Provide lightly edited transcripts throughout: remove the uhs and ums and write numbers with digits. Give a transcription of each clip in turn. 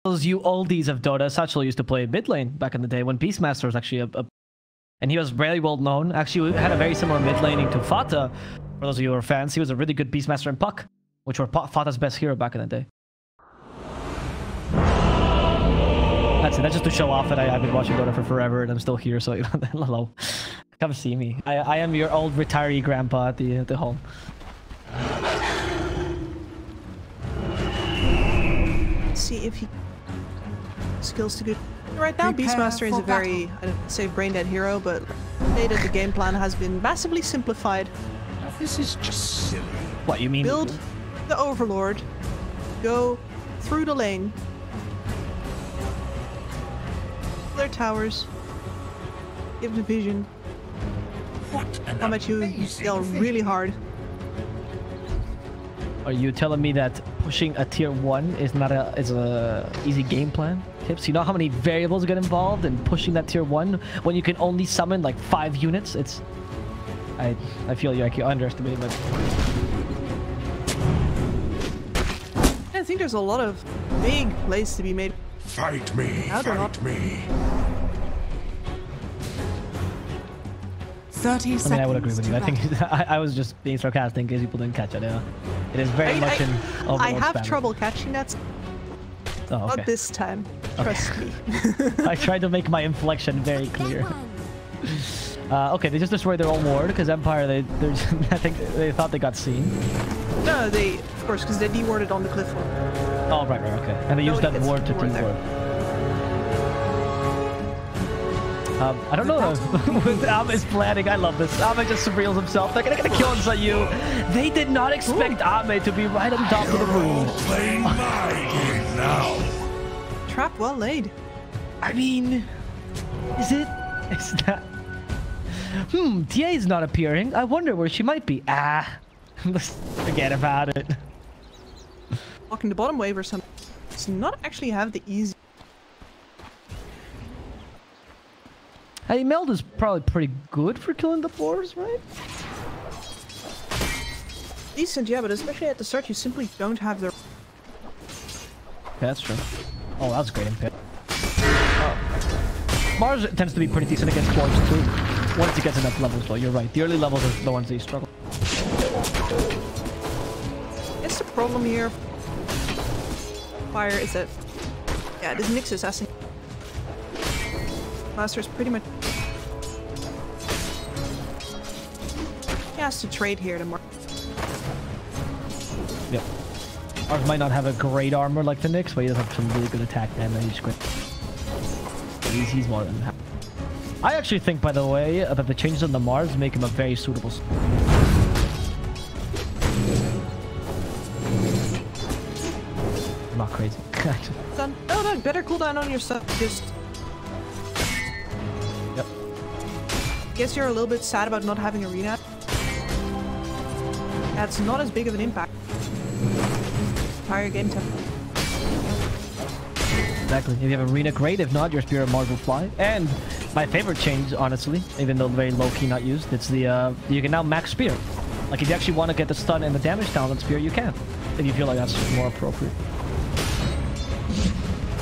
Those you oldies of Dota, Satchel used to play mid lane back in the day when Beastmaster was actually and he was very well known. Actually, we had a very similar mid laning to Fata. For those of you who are fans, he was a really good Beastmaster and Puck, which were Fata's best hero back in the day. That's it. That's just to show off that I've been watching Dota for forever and I'm still here. So hello, come see me. I am your old retiree grandpa at the home. See if he skills to good. Right now, Beastmaster is a very, I don't say brain dead hero, but today the game plan has been massively simplified. This is just silly. What you mean? Build the Overlord, go through the lane, their towers, give the vision, come at you, yell really hard. Are you telling me that pushing a tier 1 is not a easy game plan? Tips? You know how many variables get involved in pushing that tier 1 when you can only summon like 5 units? It's I feel like you underestimated it. I think there's a lot of big plays to be made. Fight me, fight me. 30 seconds. I mean, I would agree with you. I think I was just being sarcastic in case people didn't catch it. Yeah, it is very much an overload I have spammer. trouble catching that. Oh, okay. Not this time. Trust me. I tried to make my inflection very clear. Okay, they just destroyed their own ward because Empire. I think they thought they got seen. No, of course, because they dewarded on the cliff wall. Oh, right, okay. And they used that ward to deward. I don't know with Ame's planning. I love this. Ame just surreals himself. They're gonna kill Zayu. They did not expect Ame to be right on top of the room. Playing my game now. Trap well laid. I mean, is it? It's not. TA is not appearing. I wonder where she might be. Let's forget about it. Walking the bottom wave or something. Does not actually have the easy. Hey, Meld is probably pretty good for killing the floors, right? Decent, yeah, but especially at the start, you simply don't have the. Yeah, that's true. Oh, that was great impact. Oh. Mars tends to be pretty decent against floors too. Once he gets enough levels, though, you're right. The early levels are the ones that you struggle. It's the problem here. Fire is that. Yeah, this Nyx assassin. Master's pretty much. He has to trade here to mark. Yep. Mars might not have a great armor like the Nyx, but he does have some really good attack damage. He's more than happy. I actually think, by the way, that the changes on the Mars make him a very suitable. I'm not crazy. Done. No, better cooldown on your stuff. Just. Yep. Guess you're a little bit sad about not having arena. That's not as big of an impact. Entire game tempo. Exactly. If you have arena, great. If not, your Spirit Mars will fly. And my favorite change, honestly, even though very low-key not used, it's the you can now max Spear. Like if you actually want to get the stun and the damage down on Spear, you can. If you feel like that's more appropriate.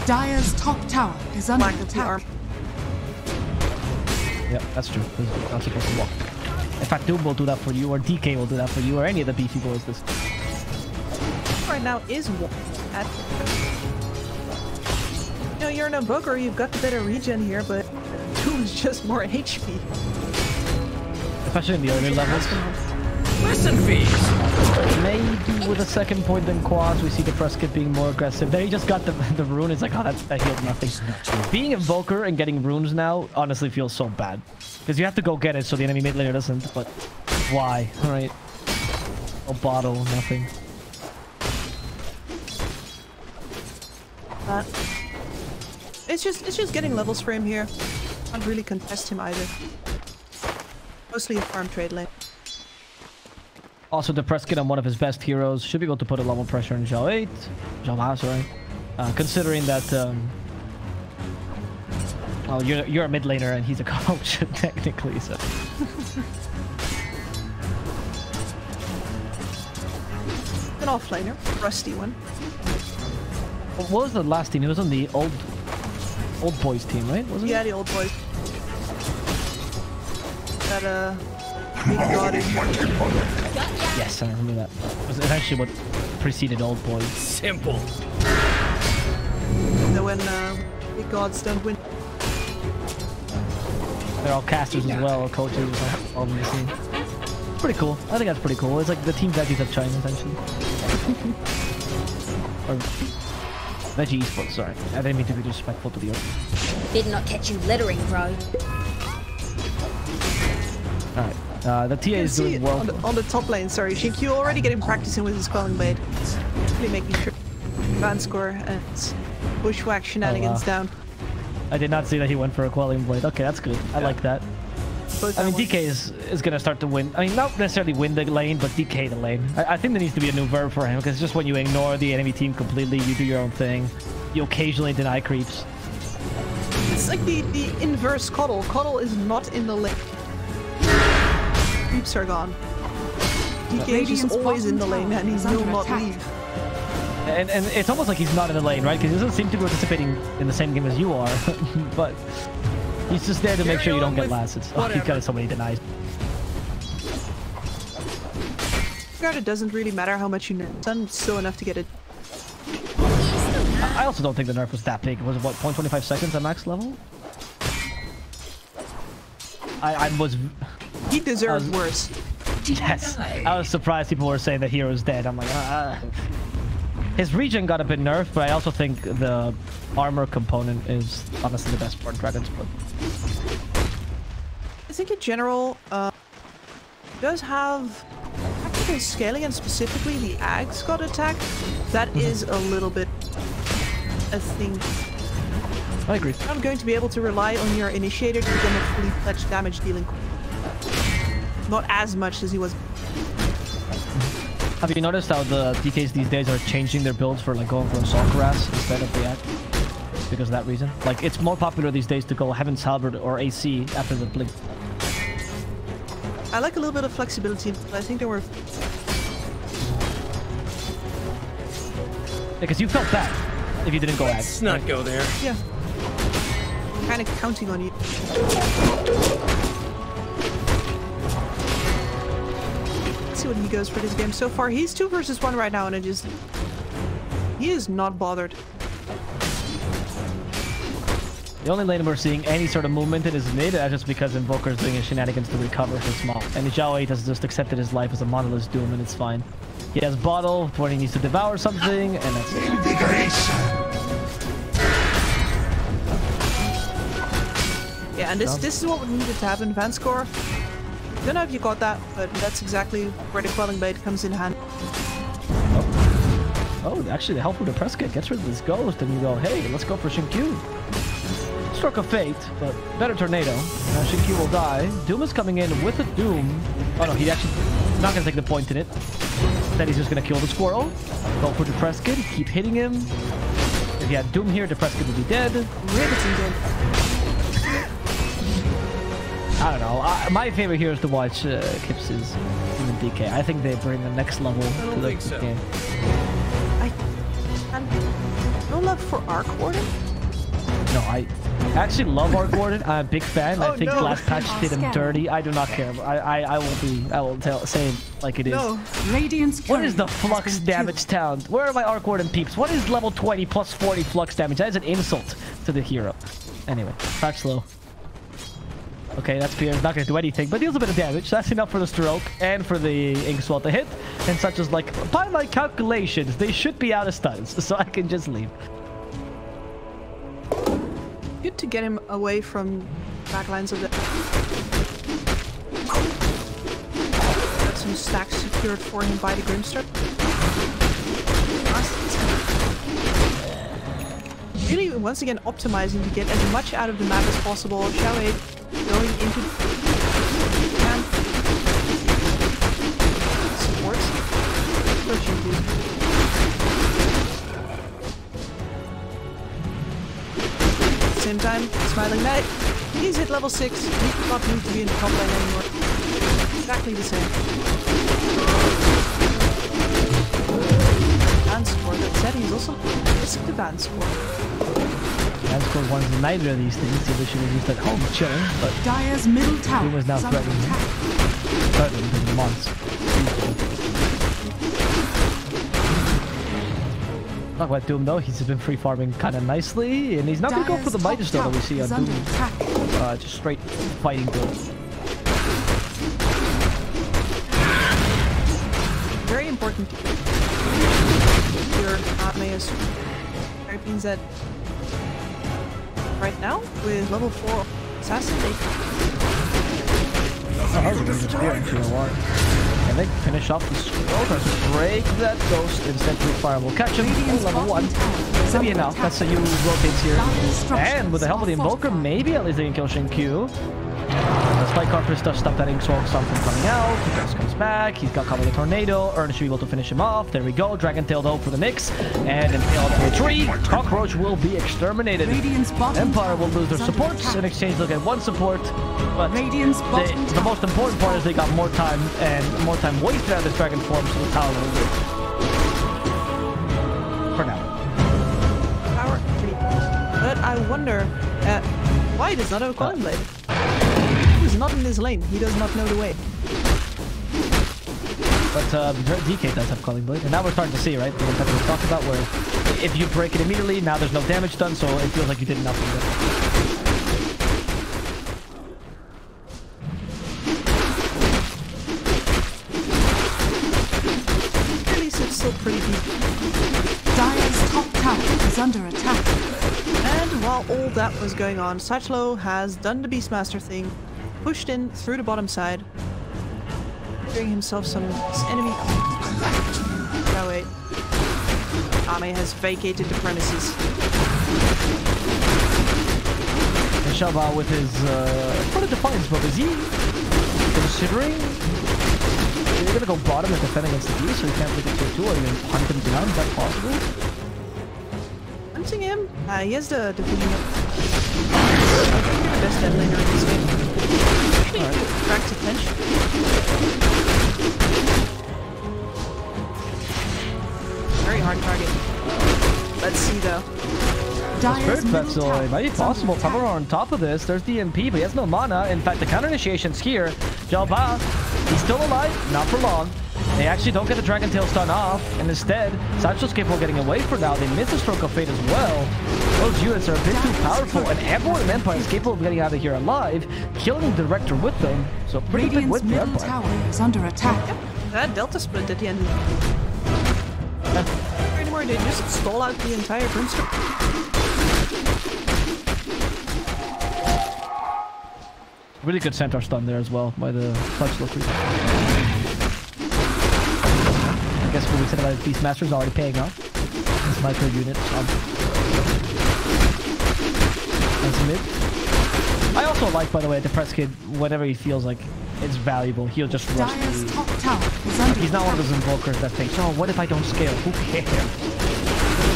Dire's top tower is under attack. Yep, that's true. You're not supposed to walk. In fact, Doom will do that for you, or DK will do that for you, or any of the beefy boys. This right now is at. You know, you're an Invoker, you've got the better regen here, but Doom is just more HP. Especially in the early levels. Listen, fees. Maybe with a second point in quads, we see the Prescott being more aggressive. There he just got the rune. It's like, oh, that healed nothing. Being Invoker and getting runes now honestly feels so bad. Because you have to go get it so the enemy mid laner doesn't, but why? Alright. No bottle, nothing. It's just getting levels for him here. Can't really contest him either. Mostly a farm trade lane. Also, the Prescott on one of his best heroes should be able to put a level pressure on Zhao 8. Zhao Ma, sorry. Considering that, well, you're a mid laner and he's a coach, technically, so. An off laner, rusty one. What was the last team? He was on the old boys team, right? Wasn't Yeah, it? the old boys. That big god. Yes, I remember that. It was actually what preceded old boys. Simple. That when big gods don't win. They're all casters as well, or coaches, all on the scene. Pretty cool. I think that's pretty cool. It's like the team veggies of China, essentially. Or veggie esports, sorry. I didn't mean to be disrespectful to the other. Did not catch you littering, bro. Alright. The TA is doing well. On the top lane, sorry. Shinkyu already getting practicing with his Quelling Blade. Really making sure van score and bushwhack shenanigans down. I did not see that he went for a Quelling Blade. Okay, that's good. I like that. Both I mean, on one. DK is going to start to win. I mean, not necessarily win the lane, but DK the lane. I think there needs to be a new verb for him, because it's just when you ignore the enemy team completely, you do your own thing. You occasionally deny creeps. It's like the inverse Coddle. Coddle is not in the lane. Creeps are gone. DK is just always in the lane and he will not leave. And it's almost like he's not in the lane, right? Because he doesn't seem to be participating in the same game as you are. But he's just there to make sure you don't get lasted. Oh, he's got so many denies. It doesn't really matter how much you know. Done so enough to get it. I also don't think the nerf was that big. Was it, what, 0.25 seconds at max level? I was... He deserved worse. Yes. I was surprised people were saying that Hero's dead. I'm like, His regen got a bit nerfed, but I also think the armor component is honestly the best part in Dragon's Blood. I think in general, does have tactical scaling, and specifically the Ags got attacked. That is a little bit a thing. I agree. I'm going to be able to rely on your initiator to become a fully fledged damage dealing. Not as much as he was. Have you noticed how the DKs these days are changing their builds for like going for Assault Cuirass instead of the Act? Because of that reason. Like, it's more popular these days to go Heaven's Halberd or AC after the Blink. I like a little bit of flexibility, but I think there were... Because you felt bad if you didn't go Act. Let's not go there. Yeah. I'm kind of counting on you. Let's see what he goes for this game. So far, he's 2 versus 1 right now, and he is not bothered. The only lane we're seeing any sort of movement in is mid, just because Invoker's doing his shenanigans to recover his small. And Zhao 8 has just accepted his life as a monolith doom, and it's fine. He has bottle when he needs to devour something, and that's it. Yeah, and this is what needed to happen. Van score. Don't know if you got that, but that's exactly where the Quelling Blade comes in hand. Oh, actually, the help with the press kit gets rid of this ghost, and you go, hey, let's go for Shinkyu. Stroke of fate, but better tornado. Now Shinkyu will die. Doom is coming in with a Doom. Oh no, he actually not gonna take the point in it. Then he's just gonna kill the squirrel. Go for the press kit, keep hitting him. If you had Doom here, the press kit would be dead. Riveting game. I don't know. My favorite heroes to watch, Kips, is even DK. I think they bring the next level to the game. No love for Arc Warden? No, I actually love Arc Warden. I'm a big fan. Oh, I think no. last patch did him dirty. I do not care. I will say it like it is. No. Radiant's What is the courier has flux been damage killed. town? Where are my Arc Warden peeps? What is level 20 plus 40 flux damage? That is an insult to the hero. Anyway, patch slow. Okay, that's Pierre's not gonna do anything, but deals a bit of damage. That's enough for the stroke and for the ink swell to hit. And such as like, by my calculations, they should be out of stuns, so I can just leave. Good to get him away from backlines of the... Got some stacks secured for him by the Grimstar. Really, once again, optimizing to get as much out of the map as possible. Zhao 8 going into... And... supports. What you do. Same time, Smiling Knight. He's hit level 6. He does not need to be in the top lane anymore. Exactly the same. And support it. said, he's also risk to ban score. Vanscore wants neither of these things. He should have used at home chilling, but Dire's middle tower Doom is now is under threatening him. attack. Threatening him in months. Not quite Doom though, he's been free farming kind of nicely, and he's not going to go for the Midas though that we see on Doom. Just straight fighting build. Very important. Your Atmeus means that right now with level 4 assassin they and they finish off the scroll. Break that ghost and sentry fire will catch him. Level 1. Maybe enough. That's how you rotates here. And with the help of the invoker, maybe at least they can kill Shinkyu. The Spike Carpus does stop that Inkswalk Storm from coming out. He just comes back. He's got covered the Tornado. Ernest should be able to finish him off. There we go. Dragon Tail though for the Nyx. And Impale for a tree. Cockroach will be exterminated. Empire will lose their supports. In exchange, they'll get 1 support. But the most important part is they got more time and more time wasted out of this dragon form, so the tower will lose. For now. power tree. But I wonder why does not have a Calling Blade? He's not in his lane. He does not know the way. But DK does have Calling Blade, and now we're starting to see, right? The effect we talked about, where if you break it immediately, now there's no damage done, so it feels like you did nothing. At least it's still pretty deep. Dire's top tower is under attack. And while all that was going on, Satchlo has done the Beastmaster thing, pushed in through the bottom side, doing himself some enemy. Oh wait. Ame has vacated the premises. And Shabba with his what a defiance book. Is he considering you're gonna go bottom and defend against the beast, so he can't take it to 2 or even hunt him down? Is that possible? Hunting him? He has the division up. I think you're the best dead laner in this game. Attracts attention. Very hard target. Let's see though. Spirit Vessel, it might be possible. Power on top of this. There's the MP, but he has no mana. In fact, the counter initiation's here. Jalba, he's still alive, not for long. They actually don't get the Dragon Tail stun off, and instead, Satchel's capable of getting away for now. They miss the Stroke of Fate as well. Those units are a bit too powerful, and everyone in Empire is capable of getting out of here alive, killing the Director with them. So pretty big win for Empire. Tower is under attack. Yep. That Delta Sprint at the end. Anymore, they just stall out the entire Brimstone. Really good centaur stun there as well by the Satchel creep. I guess what we said about Beastmaster is already paying off. This micro unit as mid. I also like, by the way, the press kid, whenever he feels like it's valuable, he'll just rush Dire's through. top tower is under He's not one of attack. those invokers that thinks, oh, what if I don't scale? Who cares?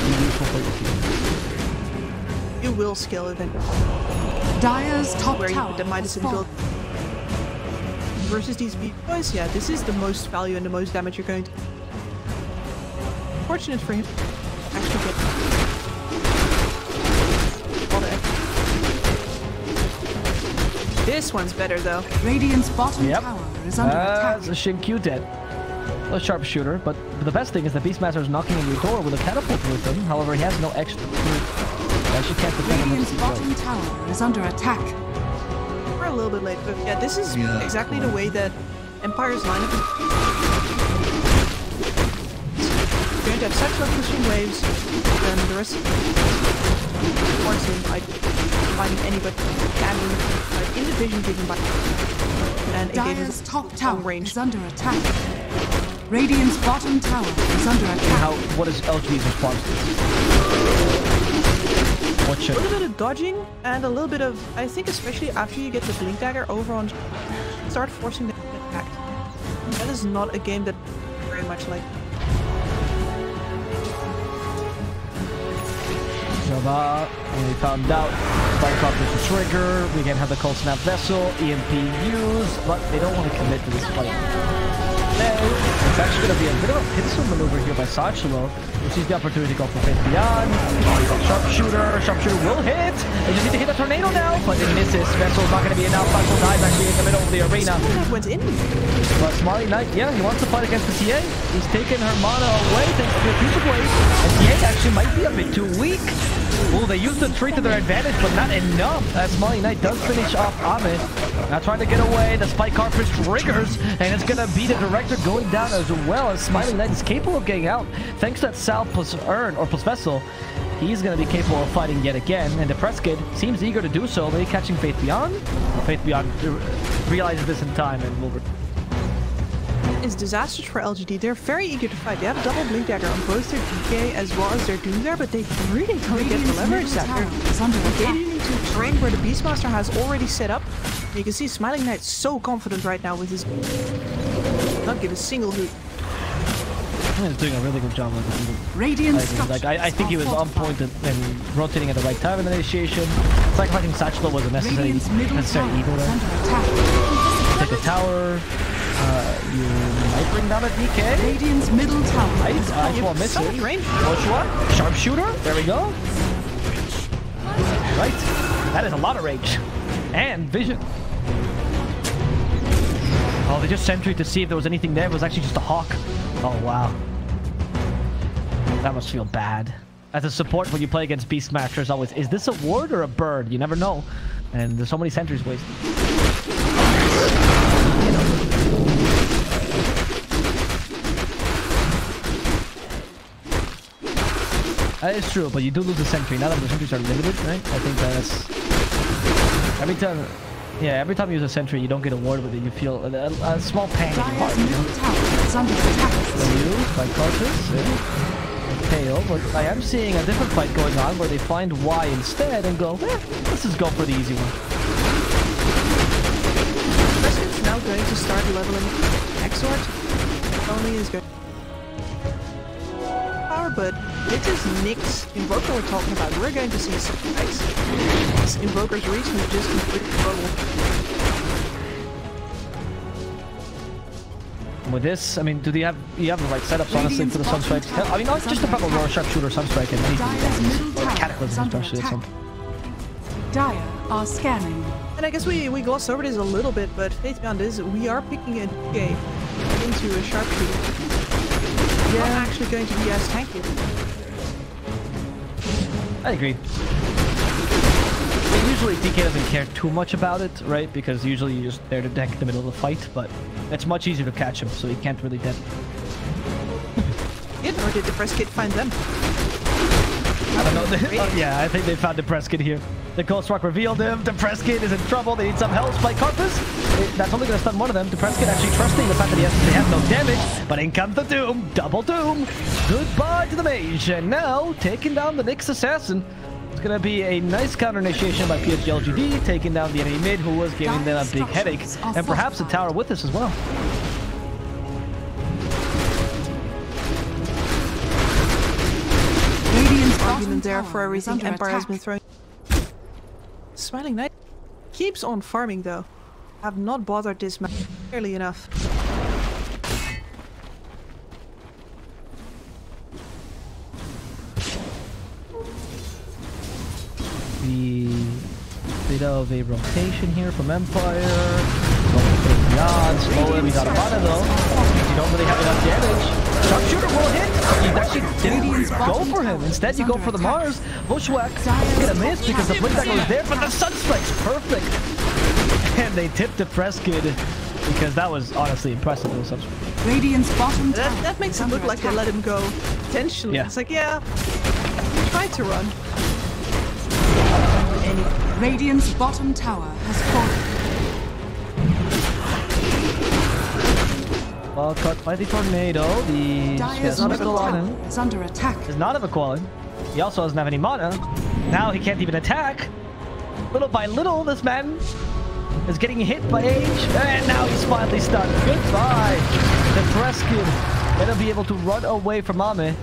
He's useful for your team. You will scale eventually. Dire's top Where you tower put the Midas has in build. fallen. Versus these beat boys, yeah, this is the most value and the most damage you're going to. Fortunate for him. Actually get all the effort. This one's better though. Radiant's bottom tower is under attack. That's a Shinkyu dead. A sharpshooter, but the best thing is that Beastmaster is knocking on your door with a catapult with him. However, he has no extra proof. He actually can't defend him. Radiant's bottom tower is under attack. We're a little bit late, but yeah, this is exactly the way that Empire's lineup is. You're going to have Satchel pushing waves, and the rest of like finding anybody can in the vision given by and Dire's top tower range. is under attack. Radiant's bottom tower is under attack. What is LGD's response to this? What A should little bit of dodging and a little bit of, I think especially after you get the Blink Dagger over on, start forcing them to get attacked. That is not a game that very much like. Java, and we found out Spike Up is the trigger. We can have the Cold Snap Vessel, EMP used, but they don't want to commit to this fight. stay. It's actually going to be a bit of a pincer maneuver here by Sachelo. He sees the opportunity to go for Faith Beyond. Sharpshooter. Sharpshooter will hit. They just need to hit a tornado now, but it misses. Vessel's not going to be enough. Vessel's dies actually in the middle of the arena. That went in. But Smiley Knight, yeah, he wants to fight against the TA. He's taken her mana away thanks to the Future Blade. And TA actually might be a bit too weak. Oh, they used the tree to their advantage, but not enough. As Smiley Knight does finish off Ame. Now trying to get away. The Spike Cartridge triggers, and it's going to be the Director going down as well, as Smiley Knight is capable of getting out. Thanks to that Sal plus Urn, or plus Vessel, he's going to be capable of fighting yet again. And the Preskid seems eager to do so. Maybe catching Faith Beyond? Well, Faith Beyond realizes this in time and will... Is disastrous for LGD. They're very eager to fight. They have a double blink dagger on both their DK as well as their Doom there, but they really don't get the leverage that they're getting into terrain where the Beastmaster has already set up. And you can see Smiling Knight so confident right now with his not give a single hoot. He's doing a really good job with this. Radiant like I think he was on point and rotating at the right time in the initiation. Sacrificing Satchel was a necessary evil there. Take the tower. You might bring down a DK. Radiant's middle tower. I won't miss it. Range. Joshua, sharpshooter. There we go. Right. That is a lot of range. And vision. Oh, they just sentry to see if there was anything there. It was actually just a hawk. Oh, wow. That must feel bad. As a support when you play against Beastmasters, always, is this a ward or a bird? You never know. And there's so many sentries wasted. That is true, but you do lose a sentry. Now that the sentries are limited, right? I think that's... Every time you use a sentry, you don't get a ward with it. You feel a small pang in your heart, you know? By Cartus, yeah. KO, but I am seeing a different fight going on where they find Y instead and go, let's just go for the easy one. Preskid's now going to start leveling Exort. Only is good. But this is Nick's Invoker we're talking about. We're going to see some fights. This Invoker's reach is just completely total. With this, I mean, you have the right setups, honestly, for the Sunstrike. I mean, not just about Aurora Sharpshooter, Sunstrike, and anything. Or Cataclysm, especially, at some point. Dire are scanning. And I guess we glossed over this a little bit, but Faith Beyond is, we are picking a DK into a Sharpshooter. Yeah, not actually going to be as tanky. I agree. Usually DK doesn't care too much about it, right? Because usually you're just there to deck in the middle of the fight, but it's much easier to catch him, so he can't really dead. Or did the Preskid find them? I don't know. Yeah, I think they found the Preskid here. The Ghost Rock revealed him. The Preskid is in trouble. They need some help. Spike Carpus. That's only going to stun one of them. The Preskid actually trusting the fact that they have no damage. But in comes the Doom. Double Doom. Goodbye to the Mage. And now, taking down the Nyx Assassin. It's going to be a nice counter initiation by PSG.LGD, taking down the enemy mid who was giving them a big headache. And perhaps a tower with this as well. Argument there for everything Empire has been throwing. Smiling Knight keeps on farming though. Have not bothered this match nearly enough. Bit of a rotation here from Empire. Beyond, slow him, he's out of mana though. You don't really have enough damage. Sharpshooter will hit! You actually didn't go for him. Instead you go for the Mars. Bushwhack is gonna miss because the Blink Dagger was there, but the Sunstrike's perfect! And they tipped the Preskid because that was honestly impressive. Radiant's bottom tower. That makes it look like they let him go intentionally. Yeah. It's like, yeah, try to run. Radiant's bottom tower has fallen. Well, cut by the tornado. The Dyer's is under attack. Does not have a Quallen. He also doesn't have any mana. Now he can't even attack. Little by little, this man is getting hit by age. And now he's finally stunned. Goodbye. The Preskid better be able to run away from Ame.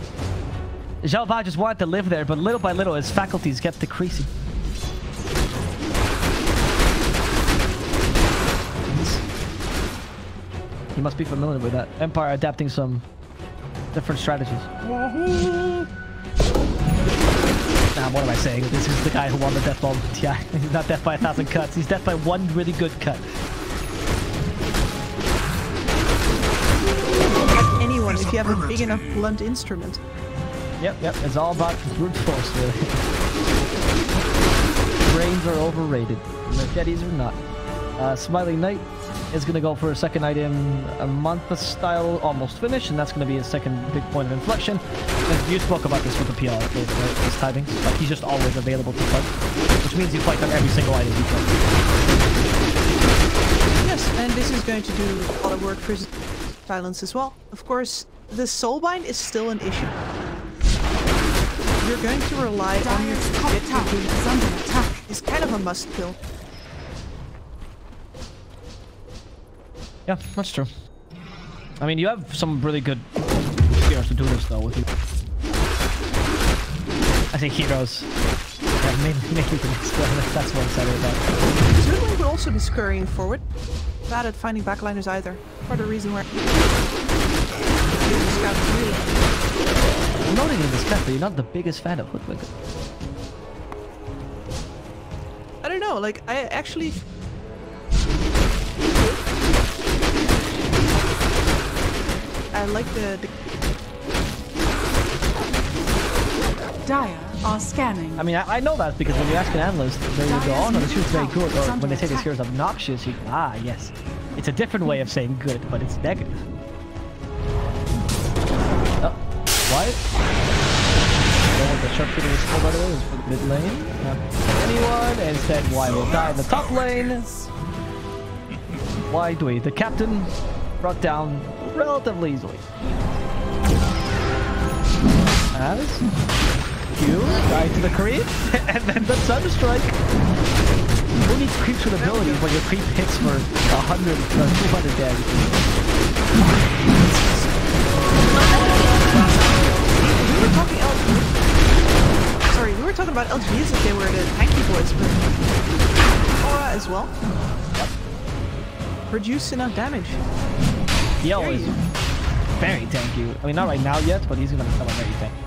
Zhao Ba just wanted to live there, but little by little his faculties kept decreasing. He must be familiar with that. Empire adapting some different strategies. Nah, what am I saying? This is the guy who won the death bomb. Yeah, he's not death by 1,000 cuts. He's death by one really good cut. Like anyone, if you have a big enough blunt instrument. Yep. It's all about brute force, really. Brains are overrated. Machetes are not. Smiling Knight is going to go for a second item, a Mantha style, almost finished, and that's going to be his second big point of inflection. And you spoke about this with the PR, right? His timings. Like, he's just always available to fight, which means you fight on every single item he plays. Yes, and this is going to do a lot of work for his silence as well. Of course, the soulbind is still an issue. You're going to rely on your top tower is under attack. It's kind of a must kill. Yeah, that's true. I mean, you have some really good heroes to do this, though, with you. I think heroes. Yeah, mainly the next one. That's what I'm excited about. Certainly will also be scurrying forward. Bad at finding backliners either. For the reason where... I'm noting in this cut that you're not the biggest fan of Hoodwinker. I don't know, like, I actually... I like the... Dire are scanning. I mean, I know that because when you ask an analyst, they will go, oh no, this hero's very good, or when they say this hero's obnoxious, you yes. It's a different way of saying good, but it's negative. Oh, what? The sharpshooter is still, by the way, is for the mid lane. Not anyone, and instead, Y will die in the top lane. Why do we? The captain brought down relatively easily. As Q died to the creep, and then the Sunstrike. Who needs creeps with abilities when your creep hits for 100 or 200 damage? We were talking LG. Sorry, we were talking about LGs if they were the tanky boys, but Aura as well. Produce enough damage. He always very tanky. I mean, not right now yet, but he's gonna become a very tanky.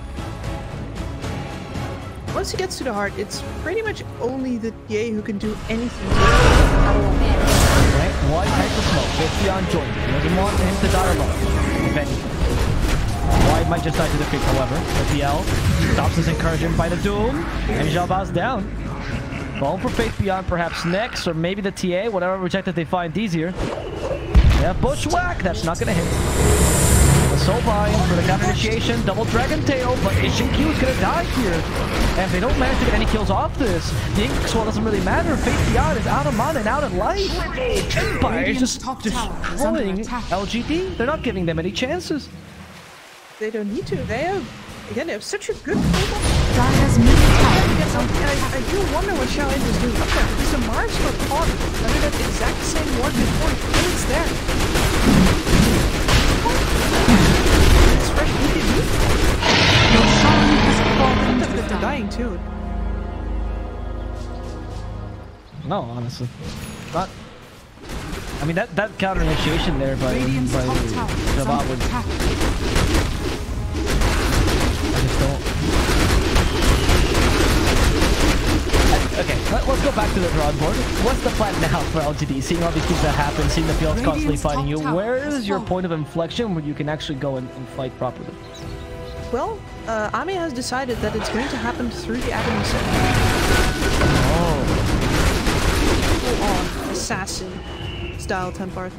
Once he gets to the heart, it's pretty much only the TA who can do anything. Right? Why type the smoke? It's beyond joined. He doesn't want him to die alone. If anything. Why might just die to the creep, however. The PL stops his encouragement by the Doom, and Jalba's down. Going for Faith Beyond perhaps next, or maybe the TA, whatever rejected they find easier. Yeah, Bushwhack, that's not gonna hit. The Soulbind for the counter initiation, double Dragon Tail, but Ishin Q is gonna die here. And if they don't manage to get any kills off this, the Ink Swell doesn't really matter. Faith Beyond is out of mana and out of life. Empire is just destroying LGD. They're not giving them any chances. They don't need to. They have, again, they have such a good I do wonder what Xiao Yin is doing up there, because the Mars got caught under that exact same ward before, and it's there. It's fresh EDB. They're dying too. No, honestly. Not. I mean, that counter initiation there by Jabba would... I just don't... Okay, let's go back to the drawing board. What's the plan now for LGD? Seeing all these things that happen, seeing the fields constantly fighting you, where is your point of inflection where you can actually go and fight properly? Well, Ami has decided that it's going to happen through the Agony set. Oh. Full-on assassin style Templar.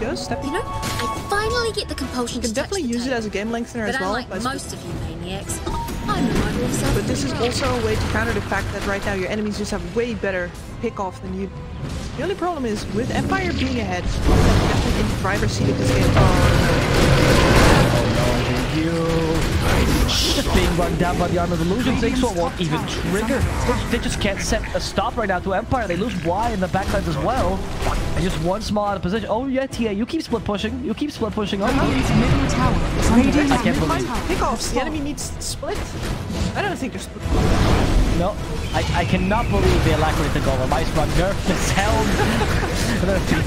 Go, step. You know, I finally get the compulsion to definitely use it as a game lengthener as well. Like most of you maniacs, I'm the model of self-control. But this is also a way to counter the fact that right now your enemies just have way better pick-off than you. The only problem is, with Empire being ahead, definitely in the driver's seat of this game. Oh no, you. Just being run down by the Arm of Illusions, X1 won't even trigger. They just can't set a stop right now to Empire. They lose Y in the backsides as well. And just one small out of position. Oh yeah, TA, you keep split pushing. You keep split pushing. Oh, I can't believe Pickoffs. The enemy needs split. I don't think they're split. No, I cannot believe they alacrity the golem. Ice Rod nerf this helm.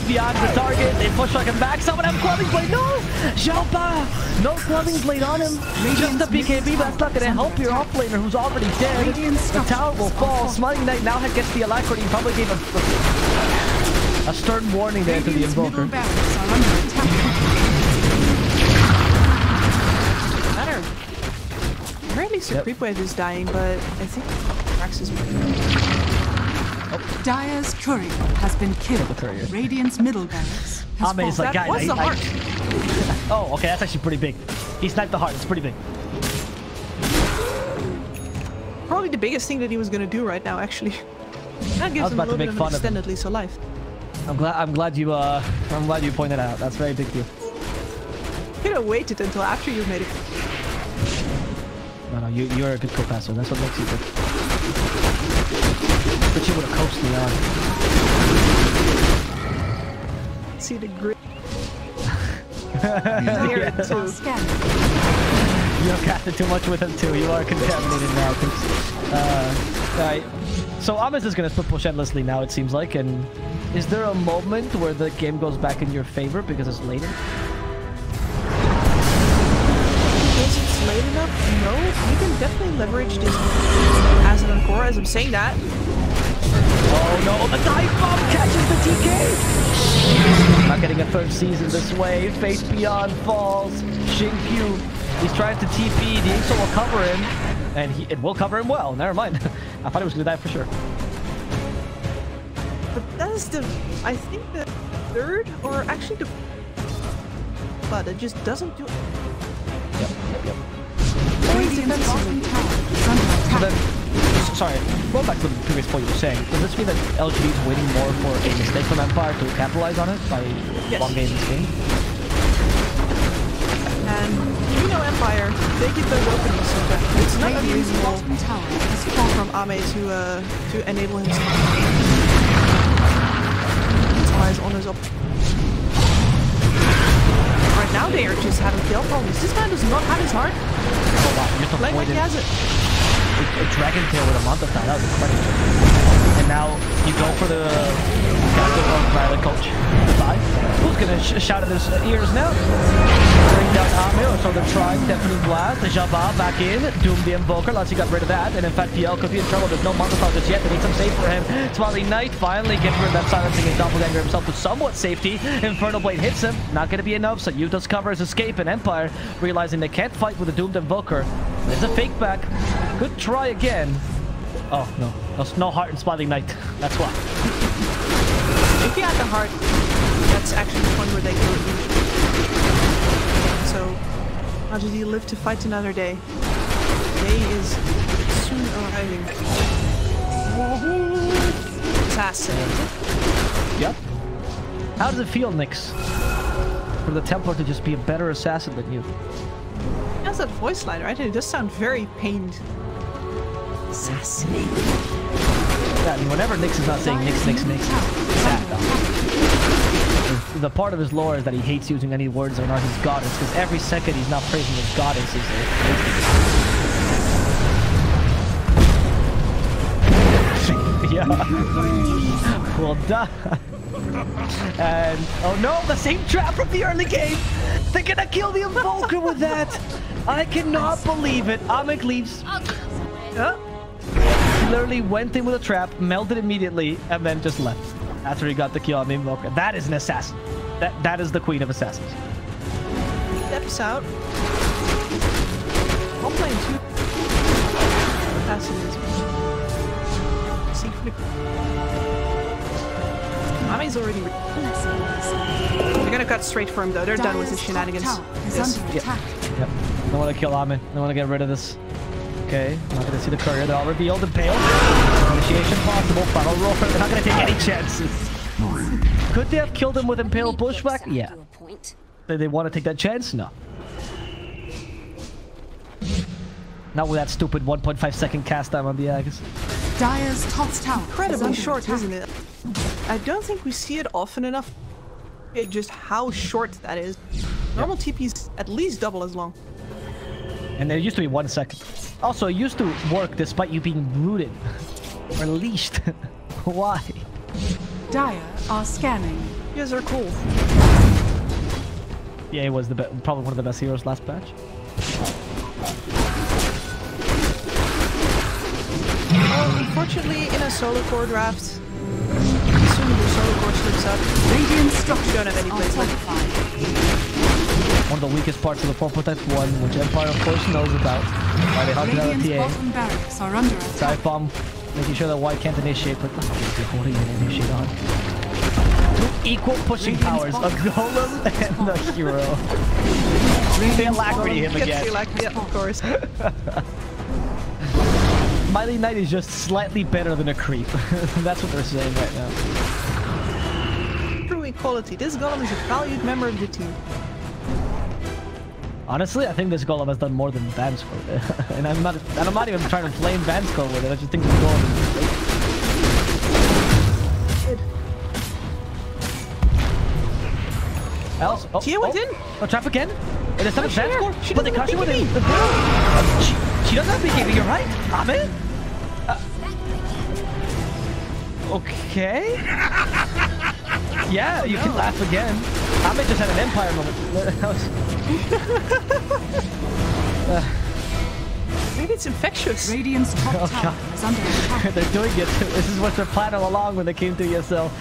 Beyond the target, they push like him back. Someone have Quelling Blade. No! Jalpa! No Quelling Blade on him. Just the BKB, but that's not gonna help your offlaner who's already dead. The tower will fall. Smiling Knight now gets the alacrity. Probably gave a stern warning there to the Invoker. Better. Apparently Sir Creepwave is dying, but I think Rax is Dire's courier has been killed. Radiant's middle barracks has fallen. Like, guys, what's the heart? Oh, okay, that's actually pretty big. He sniped the heart. It's pretty big. Probably the biggest thing that he was gonna do right now, actually. That gives him a little bit of an extended lease of life. I'm glad you pointed out. That's a very big deal. Could have waited until after you made it. No, you're a good co-passer. That's what makes you good. But you would have coached me on. See the grit. You're casting too much with him too. You are contaminated now. Alright. So Amis is gonna push endlessly now, it seems like. And is there a moment where the game goes back in your favor because it's later? Because it's late enough? No, you can definitely leverage this as an encore as I'm saying that. Oh no, the dive bomb catches the TK! Not getting a third season this way. Face Beyond falls. Shinkyu, he's trying to TP. The Inso will cover him. And it will cover him well. Never mind. I thought he was going to die for sure. But that is the, I think the third, or actually the, but it just doesn't do it. Yep. So then, sorry, going back to the previous point you were saying, does this mean that LGD is waiting more for a mistake from Empire to capitalize on it by long game this game? And you know Empire, they get those openings sometimes. It's not unreasonable from Ame to enable him to capitalize on his up. Right now they are just having kill problems. This man does not have his heart. Oh wow, you just Playing like he has it. A Dragon Tail with a Montathon, that was incredible. And now you go for the captain of Violet Coach. Bye. Who's gonna shout at his ears now? Bring down Ame, so they're trying. Definitely Blast. The Jabba back in. Doom the Invoker, unless he got rid of that. And in fact, PL could be in trouble. There's no Montathon just yet. They need some save for him. Smiling Knight finally getting rid of that silencing his doppelganger himself with somewhat safety. Infernal Blade hits him. Not gonna be enough, so Yuto's cover his escape, and Empire realizing they can't fight with a Doomed Invoker. There's a fake back. Good try again. Oh, no. No heart in Smiling Knight. That's why. If he had the heart, that's actually the one where they kill you. So, how does he live to fight another day? Day is soon arriving. Assassinated. Yep. How does it feel, Nyx? For the Templar to just be a better assassin than you? He has that voice line, right? It does sound very pained. Assassinated. Yeah, I mean, whenever Nyx is not saying Nyx, it's sad though. The part of his lore is that he hates using any words that are not his goddess, because every second he's not praising his goddess is yeah. Well done. And oh no, the same trap from the early game. They're gonna kill the Invoker with that. I cannot believe it. Amik leaves. He literally went in with a trap, melted immediately, and then just left after he got the kill on the Invoker. That is an assassin. That is the queen of assassins. Steps out. I'm playing two assassins. Ame's already. They're gonna cut straight for him though. They're done with his shenanigans. Yes. Yep. Don't want to kill Ame. Don't want to get rid of this. Okay, not gonna see the courier. They're all revealed. Impaled. Initiation possible. Final roll. They're not gonna take any chances. Could they have killed him with impaled pushback? Yeah. Did they want to take that chance? No. Not with that stupid 1.5 second cast time on the Aegis. Dire's top tower. Incredibly short, isn't it? I don't think we see it often enough. Just how short that is. Normal TP's at least double as long. And there used to be 1 second. Also, it used to work despite you being rooted or leashed. Why? Dire are scanning. You guys are cool. Yeah, he was probably one of the best heroes last patch. Well, unfortunately, in a solo core draft, assuming your solo core slips up, Radiant structures you don't have any are placement. fortified. One of the weakest parts of the 4.1, which Empire of course knows about. Why they hunted out Radiant's the bottom barracks are under attack. Dive bomb, making sure that White can't initiate, but they're holding an initiate on. Two equal pushing powers, a golem and a hero. They alacrity him Gets again. the alacrity, yeah, of course. Mighty Knight is just slightly better than a creep. That's what they're saying right now. True equality. This golem is a valued member of the team. Honestly, I think this golem has done more than Vansco. And I'm not even trying to blame Vansco with it. I just think this golem is great. Else, Tia went in. Oh, trap again? And it's not a Sure. Vansco? She But they doesn't caught you with have the she doesn't have BKB, you're right. Amen? Okay. Yeah, you can laugh again. Ahmed just had an Empire moment. Maybe it's infectious. Radiant's top Oh, tower God. is under attack. They're doing it. This is what their plan all along when they came to ESL.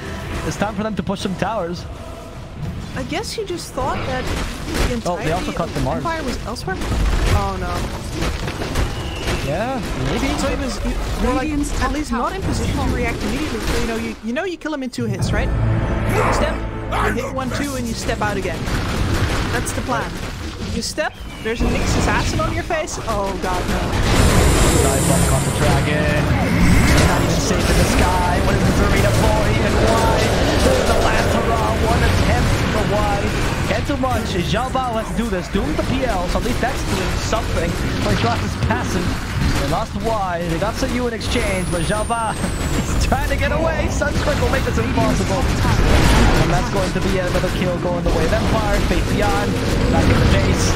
It's time for them to push some towers. I guess you just thought that the entirety they also cut of the Mars. Empire was elsewhere? Oh no. Yeah, maybe. So he was well, like, Radiant's at top least tower not in position to react immediately. So you know you kill him in 2 hits, right? You step, you hit 1-2, and you step out again. That's the plan. You step, there's a Nyx assassin on your face. Oh god, no. Dive bomb caught the dragon. They're not even safe in the sky. What is this arena boy and why? There's the last hurrah. One attempt for why. Can't do much. Zhao Bao has to do this. Doing the PL, so at least that's doing something. But Glass is passive. They lost Y. They got some U in exchange, but Zhao Bao is trying to get away. Sunscript will make this impossible. And that's going to be another kill going the way of Empire. Fate Beyond. Back in the base.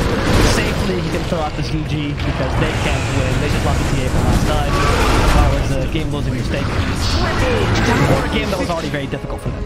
Safely, he can throw out this GG because they can't win. They just lost the TA from last time. That was a game-losing mistake. Or a game that was already very difficult for them.